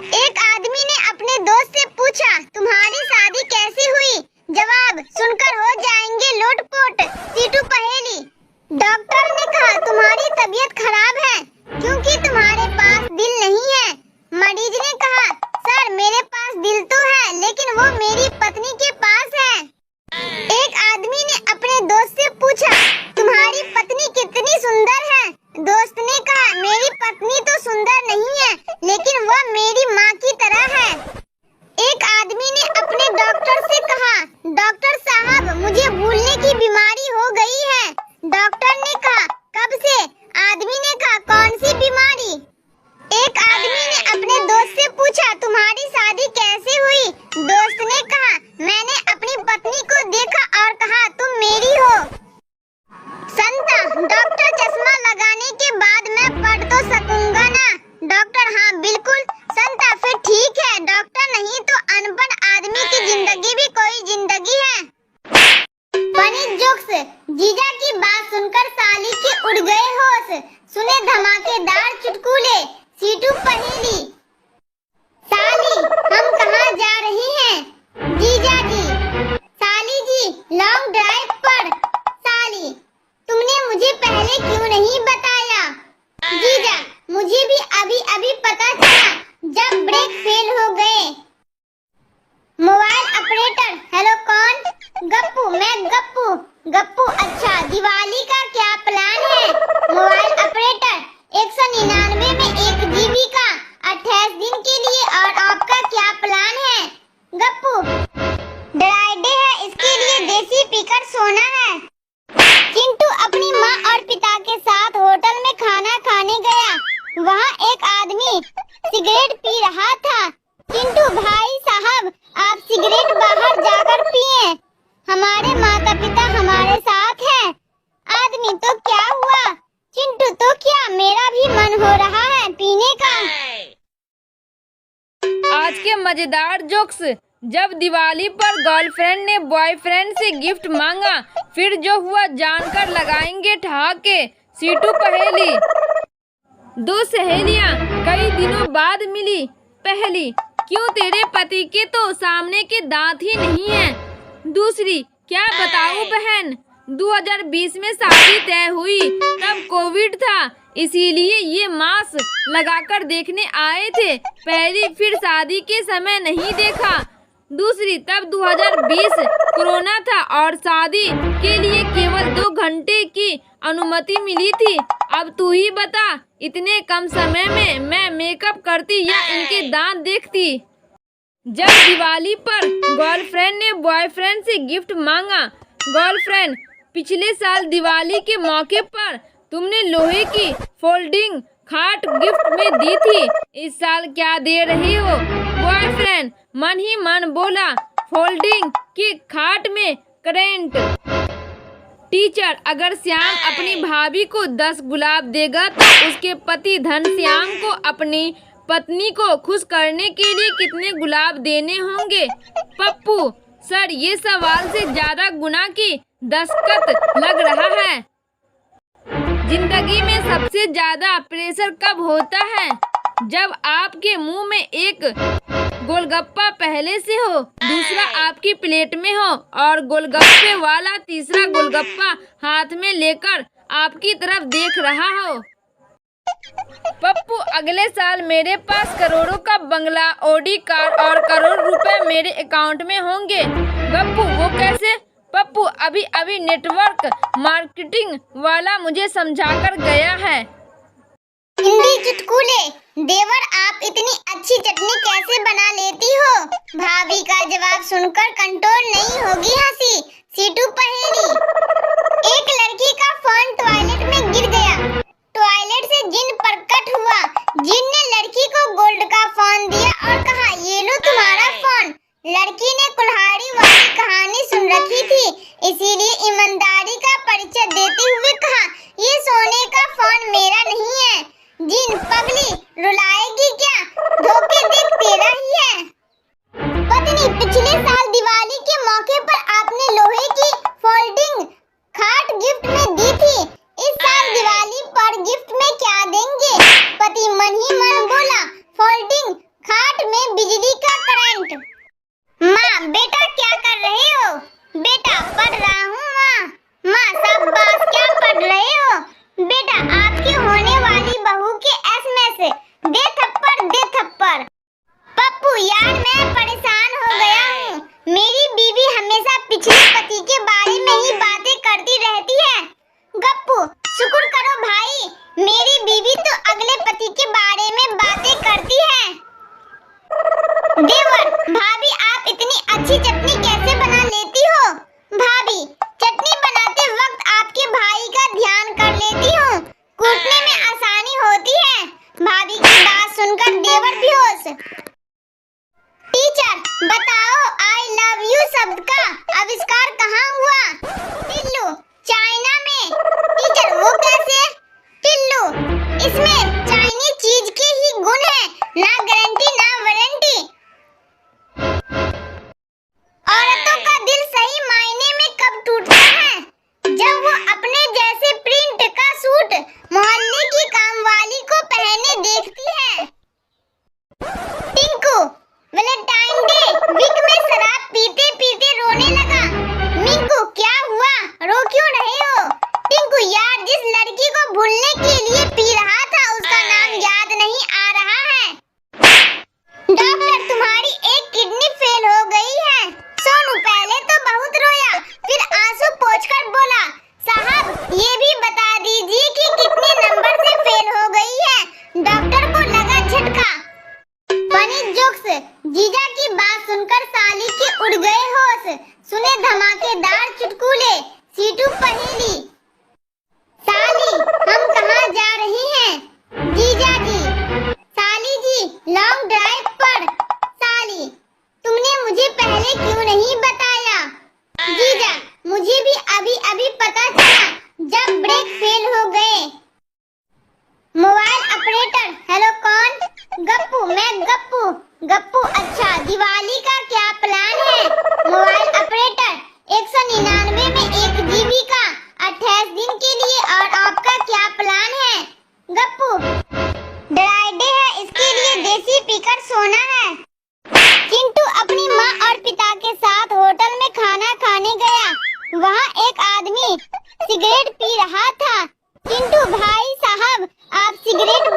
एक आदमी ने अपने दोस्त से पूछा, तुम्हारी शादी कैसे हुई? जवाब सुनकर हो जाएंगे लोटपोट। सीटू पहेली। डॉक्टर ने कहा, तुम्हारी तबीयत खराब है क्योंकि तुम्हारे पास दिल नहीं है। मरीज ने कहा, सर मेरे पास दिल तो है लेकिन वो मेरी पत्नी के पास है। एक आदमी ने अपने दोस्त से पूछा, तुम्हारी पत्नी कितनी सुंदर है? दोस्त ने कहा, मेरी पत्नी तो सुंदर नहीं है लेकिन वह मेरी माँ की तरह है। एक आदमी ने अपने डॉक्टर से कहा, डॉक्टर साहब मुझे भूलने की बीमारी हो गई है। डॉक्टर ने कहा, कब से? आदमी ने कहा, कौन सी बीमारी? एक आदमी ने अपने दोस्त से पूछा, तुम्हारी शादी कैसे हुई? दोस्त ने कहा, मैंने अपनी पत्नी को देखा और कहा तुम मेरी हो। संता, डॉक्टर चश्मा लगाने के बाद मैं पढ़ तो सकूंगा ना? डॉक्टर, हाँ बिल्कुल। संता, फिर ठीक है। डॉक्टर, नहीं तो अनपढ़ आदमी की जिंदगी भी कोई जिंदगी है। Funny jokes. जीजा की बात सुनकर साली के उड़ गए होश। सुने धमाकेदार चुटकुले। सीटू पहेली। साली, हम कहाँ जा रहे हैं? जीजा जी। साली जी, लॉन्ग ड्राइव पर। साली, तुमने मुझे पहले क्यों नहीं बताया? जीजा, मुझे भी अभी अभी पता चला जब ब्रेक फेल हो गए। मोबाइल ऑपरेटर, हेलो कौन? गप्पू, मैं गप्पू। गप्पू, अच्छा दिवाली का क्या प्लान है? मोबाइल ऑपरेटर, 199 में 1 GB का 28 दिन के लिए। और आपका क्या प्लान है? गप्पू, ड्राई डे है, इसके लिए देसी पीकर सोना है। चिंटू अपनी माँ और पिता के साथ होटल में खाना खाने गया। वहाँ एक आदमी सिगरेट पी रहा था। चिंटू, भाई साहब आप सिगरेट बाहर जाकर पिए, हमारे माता पिता हमारे साथ हैं। आदमी, तो क्या हुआ? चिंटू, तो क्या, मेरा भी मन हो रहा है पीने का। आज के मजेदार जोक्स। जब दिवाली पर गर्लफ्रेंड ने बॉयफ्रेंड से गिफ्ट मांगा, फिर जो हुआ जानकर लगाएंगे ठहाके। सीटू पहेली। दो सहेलियां कई दिनों बाद मिली। पहली, क्यों तेरे पति के तो सामने के दांत ही नहीं हैं? दूसरी, क्या बताऊं बहन, 2020 में शादी तय हुई, तब कोविड था, इसीलिए ये मास्क लगाकर देखने आए थे। पहली, फिर शादी के समय नहीं देखा। दूसरी, तब 2020 कोरोना था और शादी के लिए केवल 2 घंटे की अनुमति मिली थी। अब तू ही बता, इतने कम समय में मैं मेकअप करती या इनके दांत देखती? जब दिवाली पर गर्लफ्रेंड ने बॉयफ्रेंड से गिफ्ट मांगा। गर्लफ्रेंड, पिछले साल दिवाली के मौके पर तुमने लोहे की फोल्डिंग खाट गिफ्ट में दी थी, इस साल क्या दे रही हो? बॉयफ्रेंड मन ही मन बोला, फोल्डिंग की खाट में करेंट। टीचर, अगर श्याम अपनी भाभी को 10 गुलाब देगा तो उसके पति धनश्याम को अपनी पत्नी को खुश करने के लिए कितने गुलाब देने होंगे? पप्पू, सर ये सवाल से ज्यादा गुना की दस्तखत लग रहा है। जिंदगी में सबसे ज्यादा प्रेशर कब होता है? जब आपके मुंह में एक गोलगप्पा पहले से हो, दूसरा आपकी प्लेट में हो और गोलगप्पे वाला तीसरा गोलगप्पा हाथ में लेकर आपकी तरफ देख रहा हो। पप्पू, अगले साल मेरे पास करोड़ों का बंगला, ऑडी कार और करोड़ रुपए मेरे अकाउंट में होंगे। गप्पू, वो कैसे? पप्पू, अभी अभी नेटवर्क मार्केटिंग वाला मुझे समझाकर गया है। हिंदी चुटकुले। देवर, आप इतनी अच्छी चटनी कैसे बना लेती हो? भाभी का जवाब सुनकर कंट्रोल नहीं होगी हंसी। सीटू पहेली। एक लड़की का फोन टॉयलेट में गिर गया। टॉयलेट से जिन प्रकट हुआ। जिन ने लड़की को गोल्ड का फोन दिया और कहा, ये लो तुम्हारा फोन। लड़की ने कुल्हाड़ी वाली कहानी सुन रखी थी, इसीलिए ईमानदारी का परिचय देते हुए कहा, ये सोने का फोन मेरा नहीं है। जिन, पगली रुलाएगी क्या? धोखे देख तेरा ही है। पत्नी, पिछले साल दिवाली के मौके पर आपने लोहे की फोल्डिंग खाट गिफ्ट में दी थी, इस साल दिवाली पर गिफ्ट में क्या देंगे? पति मन ही मन बोला, फोल्डिंग में बिजली का करंट। माँ बेटा क्या कर रहे हो? बेटा पढ़ रहा हूँ माँ। माँ शाबाश, क्या पढ़ रहे हो? बेटा आपकी होने वाली बहू के एसएमएस। दे थप्पड़ दे थप्पड़। पप्पू यार मैं परेशान हो गया हूँ। मेरी बीवी हमेशा पिछले पति के बारे में ही बातें करती रहती है। गप्पू शुक्र करो भाई, मेरी बीवी तो अगले पति के बारे में बातें करती है। देवर भाभी आप इतनी अच्छी चटनी कैसे बना लेती हो? भाभी चटनी बनाते वक्त आपके भाई का ध्यान कर लेती हूँ, कूटने में आसानी होती है। भाभी की बात सुनकर देवर बेहोश। टीचर बताओ आई लव यू शब्द का आविष्कार कहाँ हुआ? टिल्लू चाइना में। टीचर वो कैसे? टिल्लू इसमें चाइनीज चीज के ही गुण है, ना गारंटी ना वारंटी। औरतों का दिल सही मायने में कब टूटता है? जब वो अपने जैसे प्रिंट का सूट मोहल्ले की कामवाली को पहने देखती है। टिंकू वैलेंटाइन डे वीक में शराब पीते पीते रोने लगा। मिंकू क्या हुआ, रो क्यों रहे हो? टिंकू यार जिस लड़की को भूलने के लिए पी रहा था उसका नाम याद नहीं आ रहा है। डॉक्टर तुम्हारी एक किडनी फेल हो गई है। सोनू पहले तो बहुत रोया, फिर आंसू पोंछकर बोला साहब ये भी बता दीजिए कि कितने नंबर से फेल हो गई है। डॉक्टर को लगा झटका। Funny jokes. जीजा की बात सुनकर साली के उड़ गए होश। सुने धमाकेदार चुटकुले। सीटू पहेली। साली हम कहाँ जा रहे हैं? जीजा जी। साली जी लॉन्ग ड्राइव पर। साली तुमने मुझे पहले क्यों नहीं बताया? जीजा मुझे भी अभी अभी पता चला जब ब्रेक फेल हो गए। मोबाइल ऑपरेटर हेलो कौन? गप्पू मैं गप्पू। गप्पू अच्छा दिवाली का क्या प्लान है? मोबाइल ऑपरेटर 199 में 1 GB का 28 दिन के लिए। और आपका क्या प्लान है? गप्पू ड्राई डे है, इसके लिए देसी पीकर सोना है। चिंटू अपनी माँ और पिता के साथ होटल में खाना खाने गया। वहाँ एक आदमी सिगरेट पी रहा था। चिंटू भाई साहब आप सिगरेट